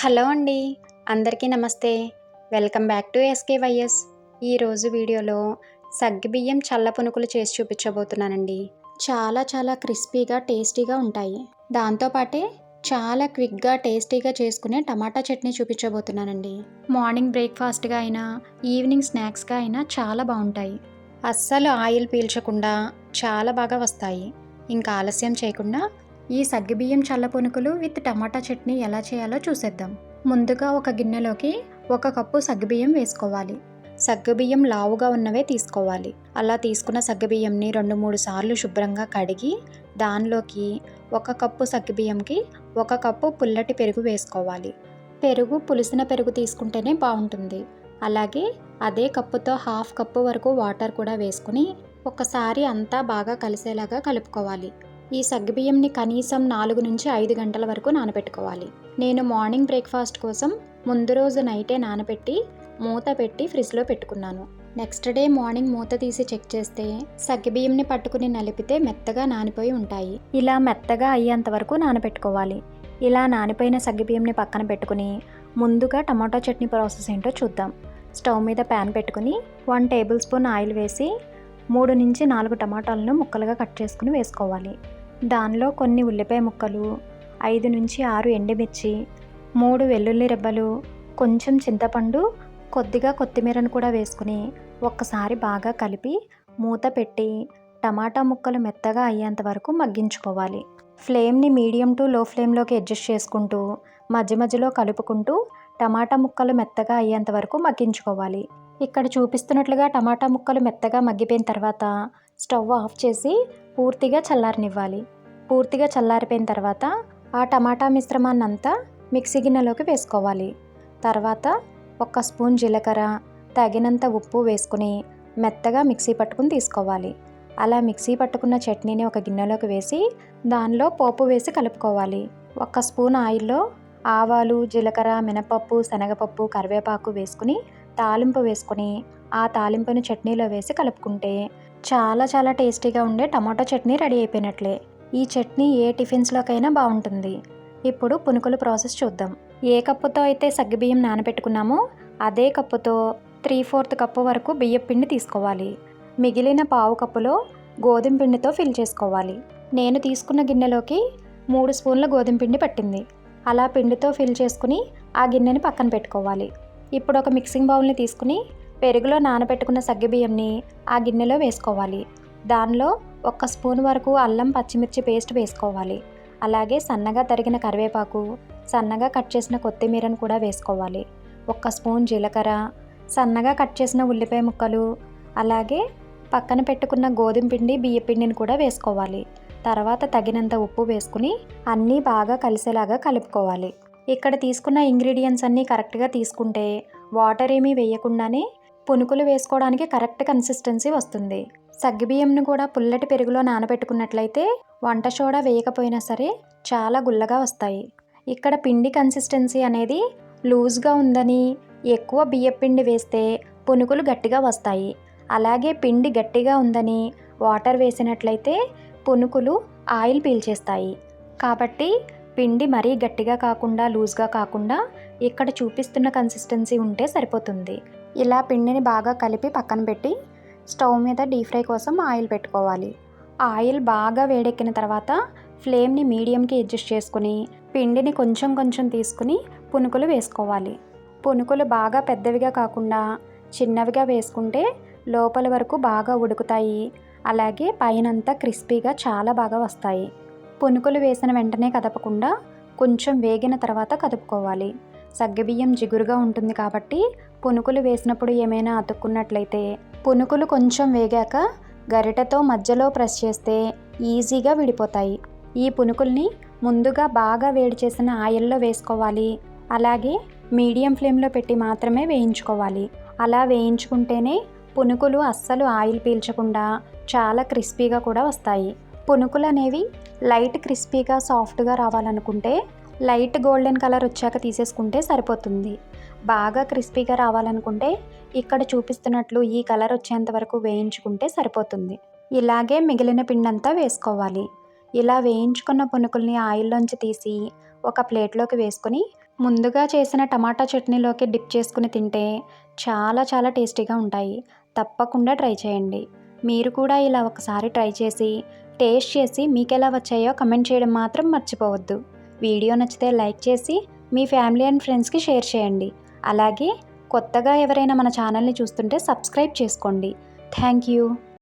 Hello అండి. అందరికీ నమస్తే. Welcome back to SKYS. ఈరోజు వీడియోలో సగ్గుబియ్యం చల్ల పునుకులు చేసి చూపించబోతున్నానండి. చాలా క్రిస్పీగా టేస్టీగా ఉంటాయి. దాంతోపాటే చాలా క్విక్గా టేస్టీగా చేసుకునే టమాటా చట్నీ చూపించబోతున్నానండి. మార్నింగ్ బ్రేక్ఫాస్ట్గా అయినా ఈవినింగ్ స్నాక్స్గా అయినా చాలా బాగుంటాయి. అస్సలు ఆయిల్ పీల్చకుండా చాలా బాగా వస్తాయి. ఇంకా ఆలస్యం చేయకుండా ఈ సగ్గుబియ్యం చల్ల పునుకులు విత్ టమాటా చట్నీ ఎలా చేయాలో చూసేద్దాం. ముందుగా ఒక గిన్నెలోకి 1 కప్పు సగ్గుబియ్యం వేసుకోవాలి. సగ్గుబియ్యం లావుగా ఉన్నవే తీసుకోవాలి. అలా తీసుకున్న సగ్గుబియ్యంని 2-3 సార్లు శుభ్రంగా కడిగి దానిలోకి 1 కప్పు సగ్గుబియ్యంకి 1 కప్పు పుల్లటి పెరుగు వేసుకోవాలి. పెరుగు పులిసిన పెరుగు తీసుకుంటేనే బాగుంటుంది. అలాగే అదే కప్పుతో 1/2 కప్పు వరకు వాటర్ కూడా వేసుకుని ఒకసారి అంతా బాగా కలిసేలాగా కలుపుకోవాలి. ఈ సగ్గుబియ్యంని కనీసం 4-5 గంటల వరకు నానబెట్టుకోవాలి. నేను మార్నింగ్ బ్రేక్ఫాస్ట్ కోసం ముందు రోజు నైటే నానబెట్టి మూత పెట్టి ఫ్రిడ్జ్లో పెట్టుకున్నాను. నెక్స్ట్ డే మార్నింగ్ మూత తీసి చెక్ చేస్తే సగ్గుబియ్యంని పట్టుకుని నలిపితే మెత్తగా నానిపోయి ఉంటాయి. ఇలా మెత్తగా అయ్యేంత వరకు నానబెట్టుకోవాలి. ఇలా నానిపోయిన సగ్గుబియ్యంని పక్కన పెట్టుకుని ముందుగా టమాటో చట్నీ ప్రాసెస్ ఏంటో చూద్దాం. స్టవ్ మీద ప్యాన్ పెట్టుకుని 1 టేబుల్ స్పూన్ ఆయిల్ వేసి 3-4 టమాటాలను ముక్కలుగా కట్ చేసుకుని వేసుకోవాలి. దానిలో కొన్ని ఉల్లిపాయ ముక్కలు, 5-6 ఎండుమిర్చి, 3 వెల్లుల్లి రెబ్బలు, కొంచెం చింతపండు, కొద్దిగా కొత్తిమీరను కూడా వేసుకుని ఒక్కసారి బాగా కలిపి మూత పెట్టి టమాటా ముక్కలు మెత్తగా అయ్యేంత వరకు మగ్గించుకోవాలి. ఫ్లేమ్ని మీడియం టు లో ఫ్లేమ్లోకి అడ్జస్ట్ చేసుకుంటూ మధ్యలో కలుపుకుంటూ టమాటా ముక్కలు మెత్తగా అయ్యేంత వరకు మగ్గించుకోవాలి. ఇక్కడ చూపిస్తున్నట్లుగా టమాటా ముక్కలు మెత్తగా మగ్గిపోయిన తర్వాత స్టవ్ ఆఫ్ చేసి పూర్తిగా చల్లారనివ్వాలి. పూర్తిగా చల్లారిపోయిన తర్వాత ఆ టమాటా మిశ్రమాన్ని అంతా మిక్సీ గిన్నెలోకి వేసుకోవాలి. తర్వాత 1 స్పూన్ జీలకర్ర, తగినంత ఉప్పు వేసుకుని మెత్తగా మిక్సీ పట్టుకుని తీసుకోవాలి. అలా మిక్సీ పట్టుకున్న చట్నీని ఒక గిన్నెలోకి వేసి దానిలో పోపు వేసి కలుపుకోవాలి. 1 స్పూన్ ఆయిల్లో ఆవాలు, జీలకర్ర, మినపప్పు, శనగపప్పు, కరివేపాకు వేసుకుని తాలింపు వేసుకుని ఆ తాలింపుని చట్నీలో వేసి కలుపుకుంటే చాలా టేస్టీగా ఉండే టమాటో చట్నీ రెడీ అయిపోయినట్లే. ఈ చట్నీ ఏ టిఫిన్స్లోకైనా బాగుంటుంది. ఇప్పుడు పునుకుల ప్రాసెస్ చూద్దాం. ఏ కప్పుతో అయితే సగ్గుబియ్యం నానబెట్టుకున్నామో అదే కప్పుతో 3/4 కప్పు వరకు బియ్యం పిండి తీసుకోవాలి. మిగిలిన పావు కప్పులో గోధుమ పిండితో ఫిల్ చేసుకోవాలి. నేను తీసుకున్న గిన్నెలోకి 3 స్పూన్ల గోధుమ పిండి పట్టింది. అలా పిండితో ఫిల్ చేసుకుని ఆ గిన్నెని పక్కన పెట్టుకోవాలి. ఇప్పుడు ఒక మిక్సింగ్ బౌల్ని తీసుకుని పెరుగులో నానబెట్టుకున్న సగ్గుబియ్యంని ఆ గిన్నెలో వేసుకోవాలి. దానిలో 1 స్పూన్ వరకు అల్లం పచ్చిమిర్చి పేస్ట్ వేసుకోవాలి. అలాగే సన్నగా తరిగిన కరివేపాకు, సన్నగా కట్ చేసిన కొత్తిమీరను కూడా వేసుకోవాలి. 1 స్పూన్ జీలకర్ర, సన్నగా కట్ చేసిన ఉల్లిపాయ ముక్కలు, అలాగే పక్కన పెట్టుకున్న గోధుమ పిండి, బియ్య పిండిని కూడా వేసుకోవాలి. తర్వాత తగినంత ఉప్పు వేసుకుని అన్నీ బాగా కలిసేలాగా కలుపుకోవాలి. ఇక్కడ తీసుకున్న ఇంగ్రీడియంట్స్ అన్నీ కరెక్ట్గా తీసుకుంటే వాటర్ ఏమీ వేయకుండానే పునుకులు వేసుకోవడానికి కరెక్ట్ కన్సిస్టెన్సీ వస్తుంది. సగ్గుబియ్యంను కూడా పుల్లటి పెరుగులో నానబెట్టుకున్నట్లయితే వంట సోడా వేయకపోయినా సరే చాలా గుల్లగా వస్తాయి. ఇక్కడ పిండి కన్సిస్టెన్సీ అనేది లూజ్గా ఉందని ఎక్కువ బియ్యం పిండి వేస్తే పునుకులు గట్టిగా వస్తాయి. అలాగే పిండి గట్టిగా ఉందని వాటర్ వేసినట్లయితే పునుకులు ఆయిల్ పీల్చేస్తాయి. కాబట్టి పిండి మరీ గట్టిగా కాకుండా లూజ్గా కాకుండా ఇక్కడ చూపిస్తున్న కన్సిస్టెన్సీ ఉంటే సరిపోతుంది. ఇలా పిండిని బాగా కలిపి పక్కన పెట్టి స్టవ్ మీద డీప్ ఫ్రై కోసం ఆయిల్ పెట్టుకోవాలి. ఆయిల్ బాగా వేడెక్కిన తర్వాత ఫ్లేమ్ని మీడియంకి అడ్జస్ట్ చేసుకుని పిండిని కొంచెం తీసుకుని పునుకులు వేసుకోవాలి. పునుకులు బాగా పెద్దవిగా కాకుండా చిన్నవిగా వేసుకుంటే లోపల వరకు బాగా ఉడుకుతాయి. అలాగే పైనంతా క్రిస్పీగా చాలా బాగా వస్తాయి. పునుకులు వేసిన వెంటనే కదపకుండా కొంచెం వేగిన తర్వాత కదుపుకోవాలి. సగ్గుబియ్యం జిగురుగా ఉంటుంది కాబట్టి పునుకులు వేసినప్పుడు ఏమైనా అతుక్కున్నట్లయితే పునుకులు కొంచెం వేగాక గరిటెతో మధ్యలో ప్రెస్ చేస్తే ఈజీగా విడిపోతాయి. ఈ పునుకుల్ని ముందుగా బాగా వేడి చేసిన ఆయిల్లో వేసుకోవాలి. అలాగే మీడియం ఫ్లేమ్లో పెట్టి మాత్రమే వేయించుకోవాలి. అలా వేయించుకుంటేనే పునుకులు అస్సలు ఆయిల్ పీల్చకుండా చాలా క్రిస్పీగా కూడా వస్తాయి. పునుకులు అనేవి లైట్ క్రిస్పీగా సాఫ్ట్గా రావాలనుకుంటే లైట్ గోల్డెన్ కలర్ వచ్చాక తీసేసుకుంటే సరిపోతుంది. బాగా క్రిస్పీగా రావాలనుకుంటే ఇక్కడ చూపిస్తున్నట్లు ఈ కలర్ వచ్చేంత వరకు వేయించుకుంటే సరిపోతుంది. ఇలాగే మిగిలిన పిండంతా వేసుకోవాలి. ఇలా వేయించుకున్న పునుకుల్ని ఆయిల్లోంచి తీసి ఒక ప్లేట్లోకి వేసుకొని ముందుగా చేసిన టమాటా చట్నీలోకి డిప్ చేసుకుని తింటే చాలా చాలా టేస్టీగా ఉంటాయి. తప్పకుండా ట్రై చేయండి. మీరు కూడా ఇలా ఒకసారి ట్రై చేసి టేస్ట్ చేసి మీకెలా వచ్చాయో కమెంట్ చేయడం మాత్రం మర్చిపోవద్దు. వీడియో నచ్చితే లైక్ చేసి మీ ఫ్యామిలీ అండ్ ఫ్రెండ్స్కి షేర్ చేయండి. అలాగే కొత్తగా ఎవరైనా మన ఛానల్ని చూస్తుంటే సబ్స్క్రైబ్ చేసుకోండి. Thank you.